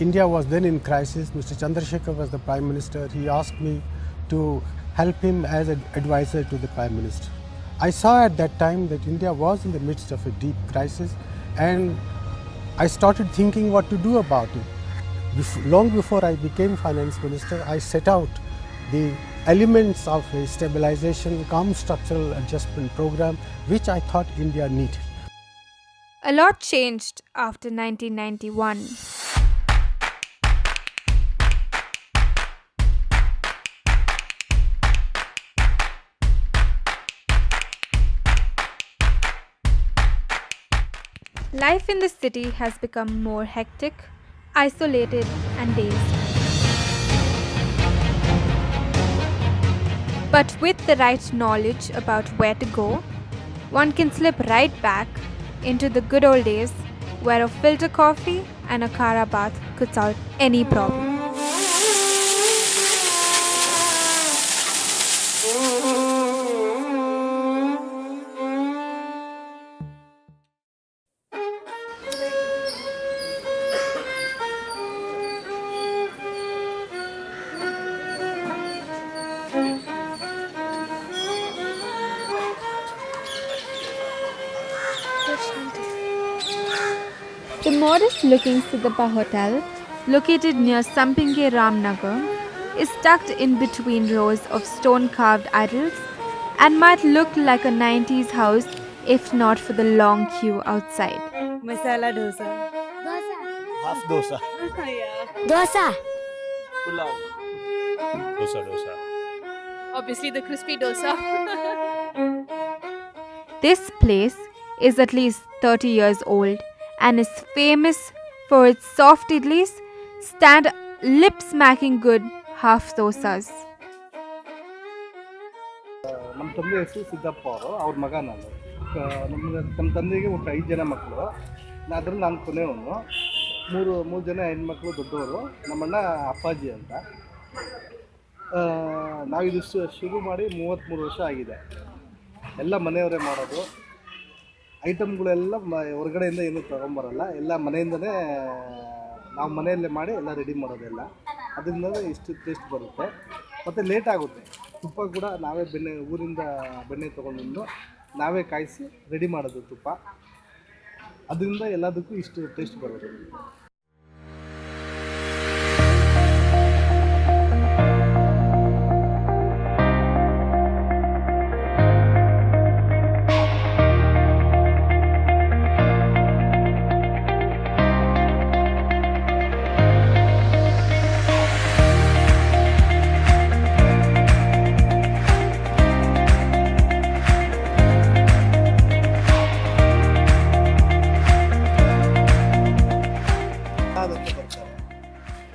India was then in crisis. Mr. Chandrasekhar was the Prime Minister. He asked me to help him as an advisor to the Prime Minister. I saw at that time that India was in the midst of a deep crisis, and I started thinking what to do about it. Long before I became Finance Minister, I set out the elements of a stabilization, calm structural adjustment program, which I thought India needed. A lot changed after 1991. Life in the city has become more hectic, isolated, and dazed. But with the right knowledge about where to go, one can slip right back into the good old days where a filter coffee and a Kara bath could solve any problem. The modest-looking Siddhappa Hotel, located near Sampinge Ramnagar, is tucked in between rows of stone-carved idols and might look like a 90s house if not for the long queue outside. Masala dosa. Half dosa. Yeah. Dosa. Pulao. Dosa. Obviously the crispy dosa. This place is at least 30 years old and is famous for its soft idlis, stand lip-smacking good half dosas. ನಮ್ಮ ತಂದೆ ಹೆಸರು ಸಿದ್ದಪ್ಪ ಅವರು, ಅವ್ರ ಮಗ ನಾನು. ನಮ್ಮ ತಂದೆಗೆ ಒಟ್ಟು 5 ಜನ ಮಕ್ಕಳು. ಅದರಲ್ಲಿ ನಾನು ಕೊನೆಯವನು. ಮೂರು ಜನ ಹೆಣ್ಮಕ್ಳು ದೊಡ್ಡವರು. ನಮ್ಮಣ್ಣ ಅಪ್ಪಾಜಿ ಅಂತ. ನಾವಿದು ಶುರು ಮಾಡಿ 33 ವರ್ಷ ಆಗಿದೆ. ಎಲ್ಲ ಮನೆಯವರೇ ಮಾಡೋದು. ಐಟಮ್ಗಳೆಲ್ಲ ಹೊರಗಡೆಯಿಂದ ಏನೂ ತೊಗೊಂಬರಲ್ಲ. ಎಲ್ಲ ಮನೆಯಿಂದನೇ ನಾವು ಮನೆಯಲ್ಲೇ ಮಾಡಿ ಎಲ್ಲ ರೆಡಿ ಮಾಡೋದೆಲ್ಲ. ಅದರಿಂದಲೇ ಇಷ್ಟು ಟೇಸ್ಟ್ ಬರುತ್ತೆ. ಮತ್ತು ಲೇಟ್ ಆಗುತ್ತೆ. ತುಪ್ಪ ಕೂಡ ನಾವೇ ಊರಿಂದ ಬೆಣ್ಣೆ ತೊಗೊಂಡು ನಾವೇ ಕಾಯಿಸಿ ರೆಡಿ ಮಾಡೋದು ತುಪ್ಪ. ಅದರಿಂದ ಎಲ್ಲದಕ್ಕೂ ಇಷ್ಟು ಟೇಸ್ಟ್ ಬರೋದು.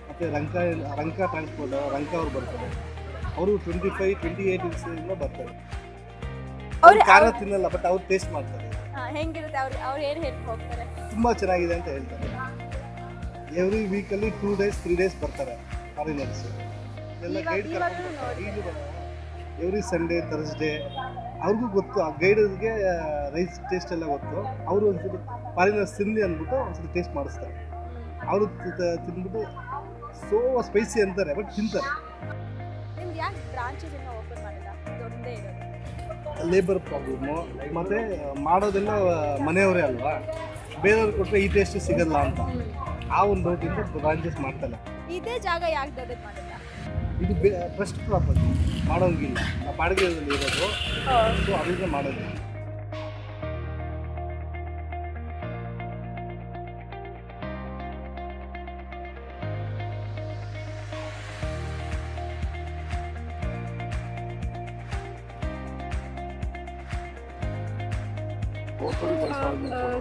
ಮತ್ತು ರಂಕ ಟ್ರಾನ್ಸ್ಪೋರ್ಟ್ ರಂಕ ಅವ್ರು ಬರ್ತಾರೆ. ಅವರು 25-28 ಇಂದ ಬರ್ತಾರೆ. ಅವ್ರು ಖಾರ ತಿನ್ನಲ್ಲ, ಬಟ್ ಅವ್ರು ಟೇಸ್ಟ್ ಮಾಡ್ತಾರೆ. ಹೆಂಗಿರುತ್ತೆ ಅವ್ರು ಏನು ಹೇಳಿ ಹೋಗ್ತಾರೆ? ತುಂಬ ಚೆನ್ನಾಗಿದೆ ಅಂತ ಹೇಳ್ತಾರೆ. ಎವ್ರಿ ವೀಕಲ್ಲಿ 2 days 3 days ಬರ್ತಾರೆ ಫಾರಿನರ್ಸ್. ಎಲ್ಲ ಗೈಡ್ ಕರ್ಕೊಂಡು ಎವ್ರಿ ಸಂಡೇ ಥರ್ಸ್ಡೇ. ಅವ್ರಿಗೂ ಗೊತ್ತು, ಆ ಗೈಡ್ಗೆ ರೈಸ್ ಟೇಸ್ಟ್ ಎಲ್ಲ ಗೊತ್ತು. ಅವರು ಒಂದ್ಸರಿ ಫಾರಿನರ್ಸ್ ತಿನ್ನಲಿ ಅಂದ್ಬಿಟ್ಟು ಒಂದ್ಸರಿ ಟೇಸ್ಟ್ ಮಾಡಿಸ್ತಾರೆ. ಅವರು ತಿಂದ್ಬಿಟ್ಟು ಸೋ ಸ್ಪೈಸಿ ಅಂತಾರೆ, ಬಟ್ ತಿಂತಾರೆ. ನಿಮ್ಗೆ ಯಾಕೆ ಬ್ರಾಂಚಸ್ ಎಲ್ಲ ಓಪನ್ ಮಾಡಿಲ್ಲ? ದೊಡ್ಡದೇ ಇರೋದು. ಲೇಬರ್ ಪ್ರಾಬ್ಲಮ್ಮು, ಮತ್ತು ಮಾಡೋದೆಲ್ಲ ಮನೆಯವರೇ ಅಲ್ವಾ, ಬೇರೆಯವ್ರು ಕೊಟ್ಟರೆ ಈ ಟೇಸ್ಟ್ ಸಿಗಲ್ಲ ಅಂತ ಆ ಒಂದು ಡೌಟಿಂದ ಬ್ರಾಂಚಸ್ ಮಾಡ್ತಾರೆ. ಇದೇ ಜಾಗ ಯಾಕೆ ದೊಡ್ಡದು ಮಾಡಿಲ್ಲ? ಇದು ಫಸ್ಟ್ ಪ್ರಾಪರ್ಟಿ ಮಾಡೋಂಗಿಲ್ಲ, ಬಾಡಿಗೆಯಲ್ಲಿ ಇರೋದು. ಸೊ ಅದರಿಂದ ಮಾಡೋದು.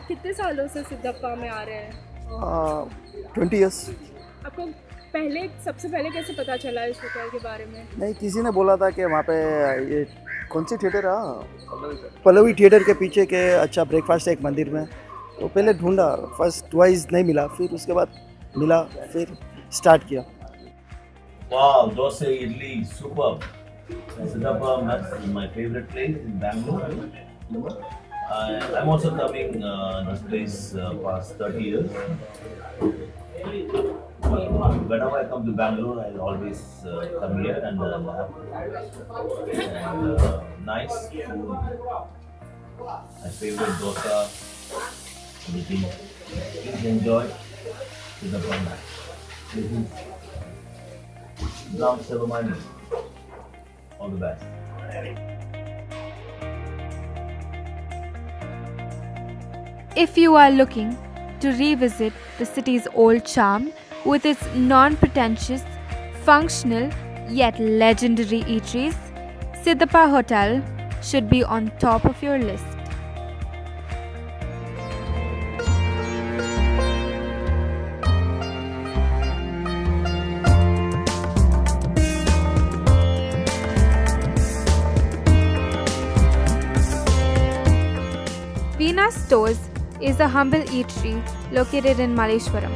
कितने सालों से सिद्धप्पा में आ रहे हैं? 20 years. आपको सबसे पहले कैसे पता चला इस होटल के बारे में? नहीं, किसी ने बोला था कि वहाँ पे ये कौन सी थिएटर है, पल्लवी थिएटर के पीछे के अच्छा ब्रेकफास्ट है एक मंदिर में. तो पहले ढूंढा, फर्स्ट वाइज नहीं मिला, फिर उसके बाद मिला, फिर स्टार्ट किया. Wow, dosa idli, superb. Siddhappa is my favorite place in Bengaluru. I'm also coming this place past 30 years. Whenever I come to Bangalore, I always come here and have nice food. My favorite dosa, everything. Please enjoy to the fun. This is Ram Sevamani. All the best. If you are looking to revisit the city's old charm with its non-pretentious, functional yet legendary eateries, Siddhappa Hotel should be on top of your list. Veena Stores is a humble eatery located in Malleshwaram.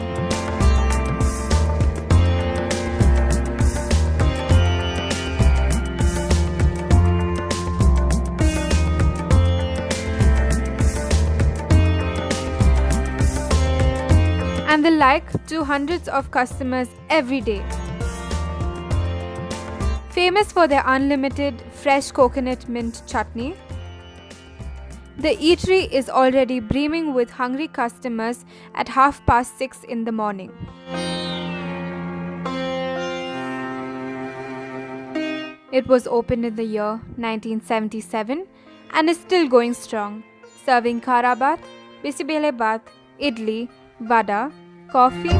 And they like to hundreds of customers every day. Famous for their unlimited fresh coconut mint chutney, the eatery is already brimming with hungry customers at 6:30 in the morning. It was opened in the year 1977 and is still going strong, serving khara-bath, bisibele-bath, idli, vada, coffee,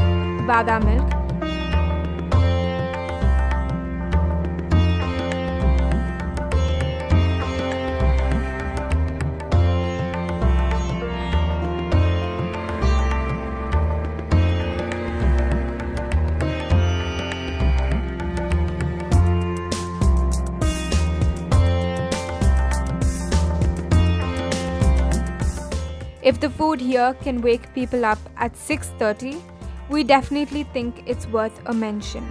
badam milk. If the food here can wake people up at 6:30, we definitely think it's worth a mention.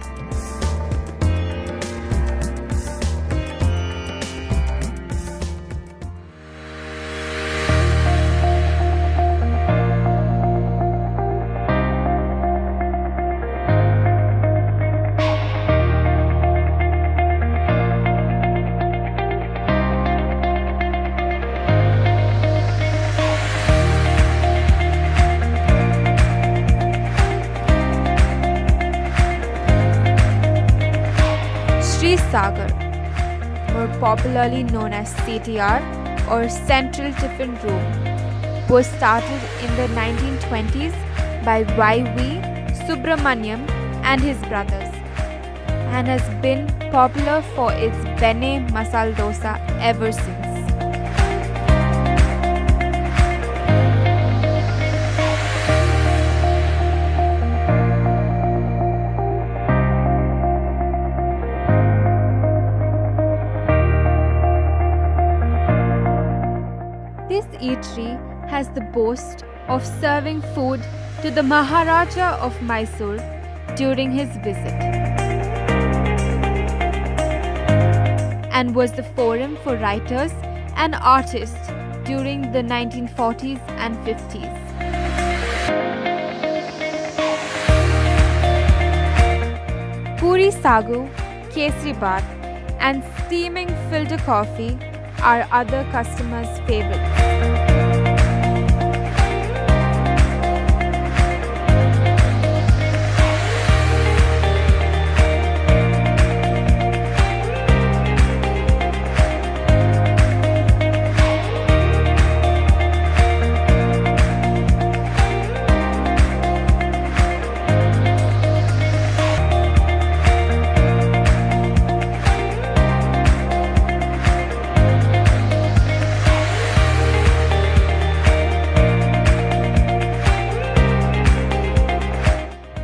Sagar, more popularly known as CTR or Central Tiffin Room, was started in the 1920s by Y.V. Subramaniam and his brothers and has been popular for its Benne Masala Dosa ever since. This eatery has the boast of serving food to the Maharaja of Mysore during his visit, and was the forum for writers and artists during the 1940s and 50s. Puri sagu, kesri baat, and steaming filter coffee are other customers' favorites.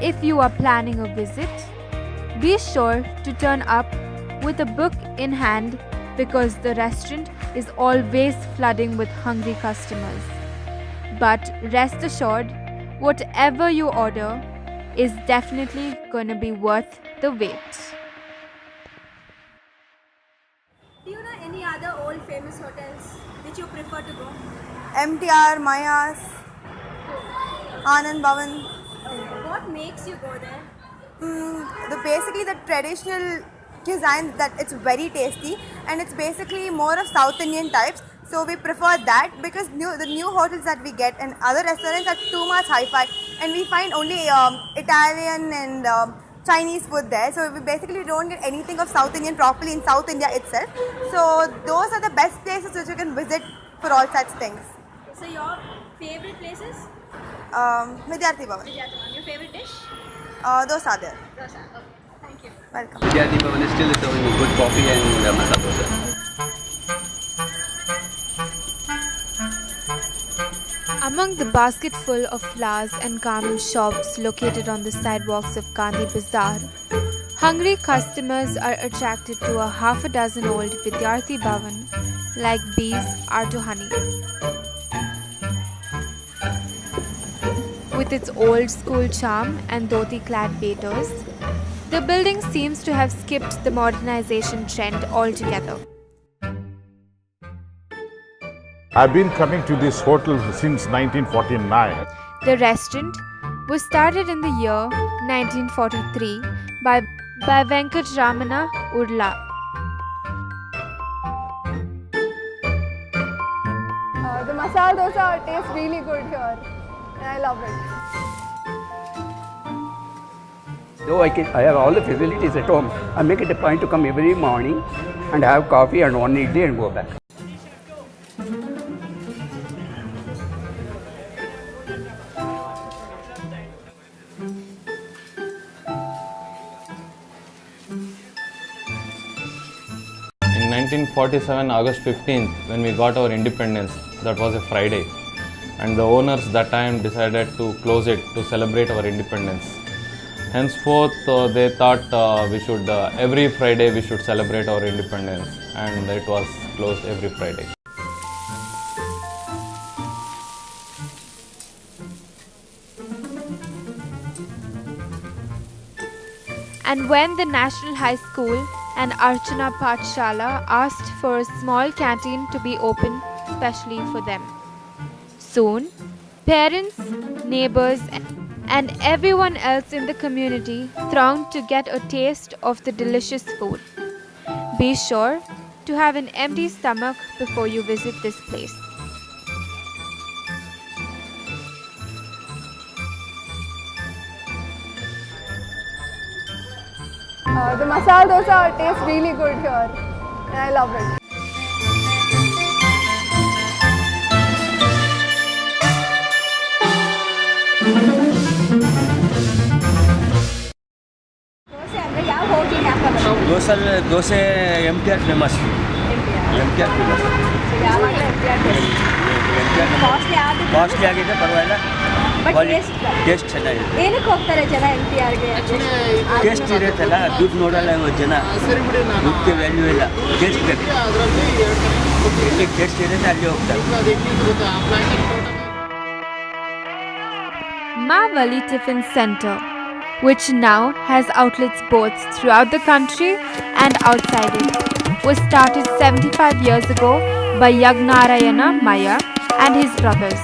If you are planning a visit, be sure to turn up with a book in hand because the restaurant is always flooding with hungry customers. But rest assured, whatever you order is definitely going to be worth the wait. Do you know any other old famous hotels which you prefer to go? MTR, Mayas, Anand Bhavan. What makes you go there? Basically the traditional cuisine, that it's very tasty and it's basically more of South Indian types. So we prefer that because the new hotels that we get and other restaurants are too much hi-fi, and we find only Italian and Chinese food there. So we basically don't get anything of South Indian properly in South India itself. So those are the best places which you can visit for all such things. So your favorite places? Vidyarthi Bhavan. Your favorite dish? Those are there. Dosa. Okay. Thank you. Welcome. Vidyarthi Bhavan is still serving good coffee and masala dosa. Among the basket full of flowers and garment shops located on the sidewalks of Gandhi Bazaar, hungry customers are attracted to a half a dozen old Vidyarthi Bhavan like bees are to honey. With its old school charm and dhoti-clad waiters, the building seems to have skipped the modernization trend altogether. I've been coming to this hotel since 1949. The restaurant was started in the year 1943 by Venkat Ramana Urla. The masala dosa tastes really good here and I love it. Though I have all the facilities at home, I make it a point to come every morning and have coffee and one idli and go back. In 1947, August 15th, when we got our independence, that was a Friday, and the owners that time decided to close it to celebrate our independence. Henceforth, they thought we should every Friday we should celebrate our independence, and it was closed every Friday. And when the National High School and Archana Pathshala asked for a small canteen to be open specially for them. Soon, parents, neighbors, and everyone else in the community thronged to get a taste of the delicious food. Be sure to have an empty stomach before you visit this place. The masala dosa tastes really good here and I love it. Dosa MTR famous. MTR famous. Costly ಆಗಿದೆ ಪರವಾಗಿಲ್ಲ. Taste ಚೆನ್ನಾಗಿದೆ. ಏನಕ್ಕೆ ಹೋಗ್ತಾರೆ ಜನ NTRಗೆ? Taste ಇರುತ್ತಲ್ಲ, ದುಡ್ಡು ನೋಡಲ್ಲ ಜನ, ದುಡ್ಡಿಗೆ ವ್ಯಾಲ್ಯೂ ಇಲ್ಲ, ಟೇಸ್ಟ್ ಬೇಕು. ಇಲ್ಲಿ ಟೇಸ್ಟ್ ಇರುತ್ತೆ ಅಲ್ಲಿ ಹೋಗ್ತಾರೆ. Mavali Tiffin Center, which now has outlets both throughout the country and outside it, was started 75 years ago by Yagnarayana Maya and his brothers.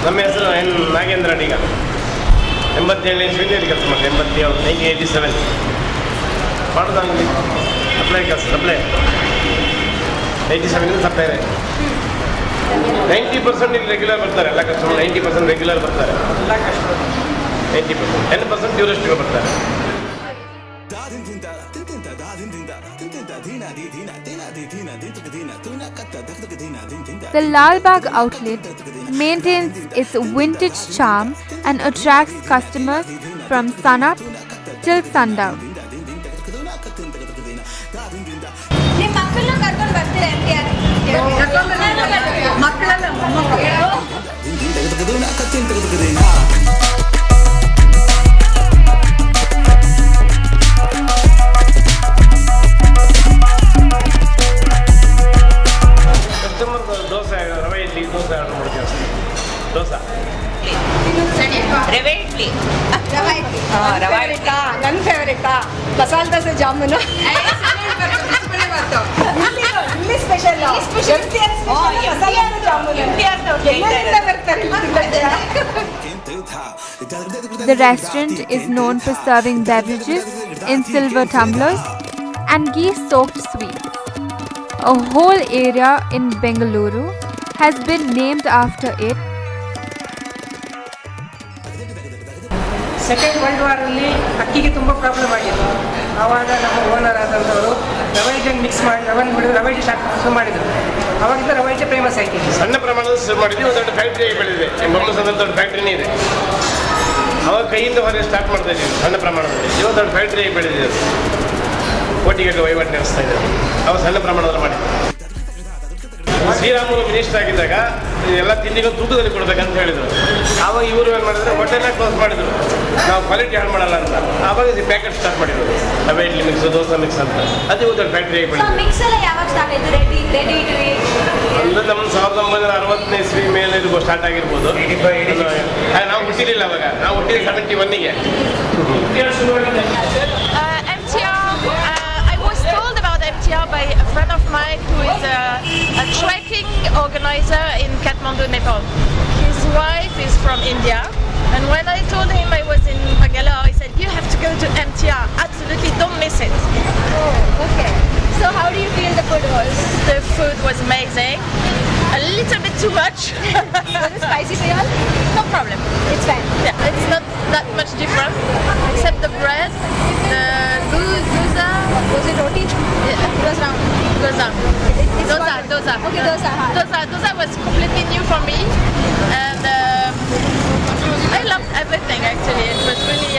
ನಮ್ಮ ಹೆಸರು ನಾಗೇಂದ್ರ ಅಡಿಗ. 87ನೇ ಇಸ್ವಿಯಲ್ಲಿ ಕೆಲಸ ಮಾಡಿ, 1987 ಮಾಡೋದಾಗಲಿ ಸಪ್ಲೈ ಕೆಲಸ, ಸಪ್ಲೈ 87 ಸಪ್ಲೈರೆ. 90% ಇಲ್ಲಿ ರೆಗ್ಯುಲರ್ ಬರ್ತಾರೆ, ಎಲ್ಲ ಕಸ್ಟಮರ್ 90% ರೆಗ್ಯುಲರ್ ಬರ್ತಾರೆ, ಎಲ್ಲ ಕಸ್ಟಮರ್ 90%, 10% ಟೂರಿಸ್ಟ್ಗಳು ಬರ್ತಾರೆ. The Lalbagh outlet maintains its vintage charm and attracts customers from sunup till sundown. ರವೆ ಇಡ್ಲಿ ರವೆ ಇಡ್ಲಿ ನನ್ನ ಫೇವರೇಟಾ ಮಸಾಲೆ ದೋಸೆ ಜಾಮೂನು ಇಲ್ಲಿ special The restaurant is known for serving beverages in silver tumblers and ghee-soaked sweets. A whole area in Bengaluru has been named after it. Second world ವಾರಲ್ಲಿ ಅಕ್ಕಿಗೆ ತುಂಬ problem ಆಗಿತ್ತು. ಆವಾಗ ನಮ್ಮ ಓನರ್ ಆದಂಥವರು ರವೆ ಇಡ್ಲಿಗೆ ಮಿಕ್ಸ್ ಮಾಡಿ ರವೆ ಬಿಡೋದು ರವೆ ಇಡ್ಲಿ ಶುರು ಮಾಡಿದರು. ಆವಾಗಿಂದ ರವೆ ಇಡ್ಲಿ ಫೇಮಸ್ ಆಯ್ತು. ಸಣ್ಣ ಪ್ರಮಾಣದಲ್ಲಿ ಶುರು ಮಾಡಿದ್ವಿ. ಒಂದು ದೊಡ್ಡ ಫ್ಯಾಕ್ಟ್ರಿ ಬೆಳೆದಿದೆ. ಬೊಮ್ಮಸಂದ್ರಲ್ಲಿ ದೊಡ್ಡ ಫ್ಯಾಕ್ಟ್ರಿನೇ ಇದೆ. ಅವಾಗ ಕೈಯಿಂದ ಹೊರಗೆ ಸ್ಟಾರ್ಟ್ ಮಾಡ್ತಾ ಇದ್ದೀವಿ ಸಣ್ಣ ಪ್ರಮಾಣದಲ್ಲಿ. ಇವತ್ತು ದೊಡ್ಡ ಫ್ಯಾಕ್ಟ್ರಿ ಬೆಳೆದಿದೆ. ಕೋಟಿಗಟ್ಟಲೆ ವಹಿವಾಟು ನಡೆಸ್ತಾ ಇದ್ದಾರೆ. ಅವಾಗ ಸಣ್ಣ ಪ್ರಮಾಣದಲ್ಲಿ ಮಾಡಿದ್ವಿ. ಶ್ರೀರಾಮುಲು ಮಿನಿಸ್ಟರ್ ಆಗಿದ್ದಾಗ ಎಲ್ಲ ತಿಂಡಿಗಳು ತೂಕದಲ್ಲಿ ಕೊಡಬೇಕಂತ ಹೇಳಿದರು. ಆವಾಗ ಇವರು ಏನು ಮಾಡಿದ್ರು, ಹೋಟೆಲ್ನ ಕ್ಲೋಸ್ ಮಾಡಿದ್ರು. ನಾವು ಕ್ವಾಲಿಟಿ ಹಾಳು ಮಾಡಲ್ಲ ಅಂತ. ಆವಾಗ ಇದು ಪ್ಯಾಕೆಟ್ ಸ್ಟಾರ್ಟ್ ಮಾಡಿದ್ರು. ರವೆ ಇಡ್ಲಿ ಮಿಕ್ಸ್, ದೋಸೆ ಮಿಕ್ಸ್ ಅಂತ. ಅದು ಇವತ್ತು ಫ್ಯಾಕ್ಟ್ರಿ ಬೆಳೆದಿದೆ. ಒಂದು ನಮ್ಮ 1960ನೇ ಇಸ್ವಿ ಮೇಲೆ ಇದು ಸ್ಟಾರ್ಟ್ ಆಗಿರ್ಬೋದು. ನಾವು ಹುಟ್ಟಿರಲಿಲ್ಲ ಅವಾಗ. ನಾವು ಹುಟ್ಟಿದ 71ಗೆ. By a friend of mine who is a trekking organizer in Kathmandu, Nepal. His wife is from India, and when I told him I was in Bengaluru, he said, "You have to go to MTR. Absolutely, don't miss it." Oh, okay. So how do you feel the food was? The food was amazing. A little bit too much. Was it spicy for you all? No problem. It's fine. Yeah, it's not that much different, except the bread, the dosa. Was it roti? Yeah. It was round. Dosa. Dosa. Okay, dosa. Dosa was completely new for me, and I loved everything actually. It was really.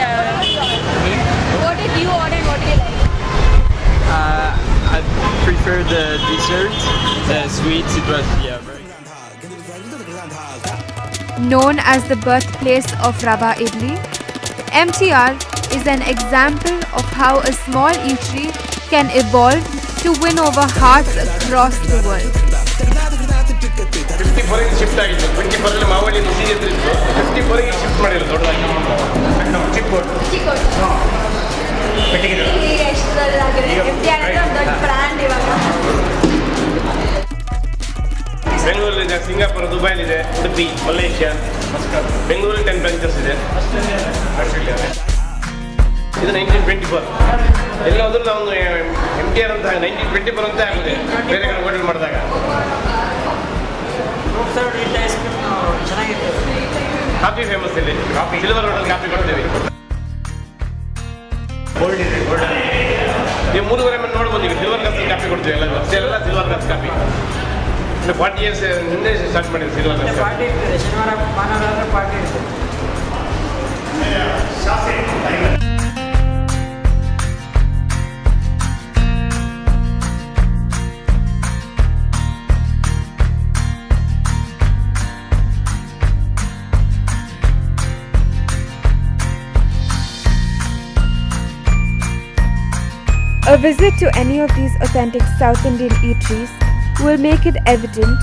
What did you order? What did you like? I prefer the dessert, the sweets. It was very. Known as the birthplace of Rava Idli, MTR is an example of how a small eatery can evolve to win over hearts across the world. 54ಗೆ shift ಆಗಿತ್ತು. 24ರಲ್ಲಿ ಮಾವಳ್ಳಿ ಸೀರೆ ಇತ್ತು. 54ಗೆ shift ಮಾಡಿದ್ರು ದೊಡ್ಡದಾಗಿ. ಚಿಕ್ಕೋಟು. ಬೆಂಗಳೂರಲ್ಲಿದೆ, ಸಿಂಗಾಪುರ, ದುಬೈಲಿದೆ, ಉಡುಪಿ, ಮಲೇಷ್ಯಾ, ಬೆಂಗಳೂರಲ್ಲಿ 10 ಬ್ರಾಂಚಸ್ ಇದೆ. ಇದು 1924. ಎಲ್ಲಾದರೂ ನಾವು MTR ಅಂತ 1924 ಅಂತ ಆಗಿದೆ ಬೇರೆ ಕಡೆ ಹೋಟೆಲ್ ಮಾಡಿದಾಗ. ಕಾಫಿ ಫೇಮಸ್ ಇಲ್ಲಿ. ಸಿಲ್ವರ್ ಹೋಟೆಲ್ ಕಾಫಿ ಕೊಡ್ತೀವಿ. ನೀವು 3.5 ಮಂದಿ ನೋಡ್ಬೋದು. ಈಗ ಸಿಲ್ವರ್ ಗ್ಲಾಸ್ ಕಾಫಿ ಕೊಡ್ತೀವಿ. ಎಲ್ಲ ಸಿಲ್ವರ್ ಗ್ಲಾಸ್ ಕಾಫಿ. 40 ಇಯರ್ಸ್ ಹಿಂದೆ ಸ್ಟಾರ್ಟ್ ಮಾಡಿದ್ವಿ ಸಿಲ್ವರ್ ಗ್ಲಾಸ್. ಶನಿವಾರ ಭಾನುವಾರ ಪಾರ್ಟಿ ಇರುತ್ತೆ. A visit to any of these authentic South Indian eateries will make it evident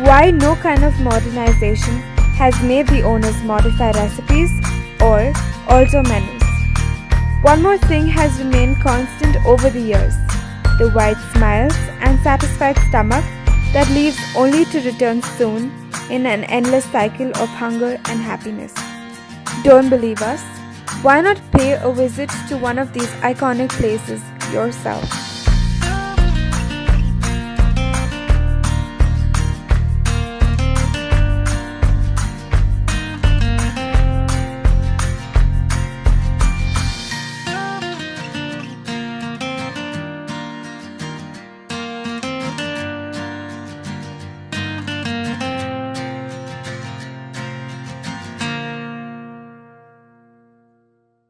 why no kind of modernization has made the owners modify recipes or alter menus. One more thing has remained constant over the years: the wide smiles and satisfied stomach that leaves only to return soon in an endless cycle of hunger and happiness. Don't believe us? Why not pay a visit to one of these iconic places yourself?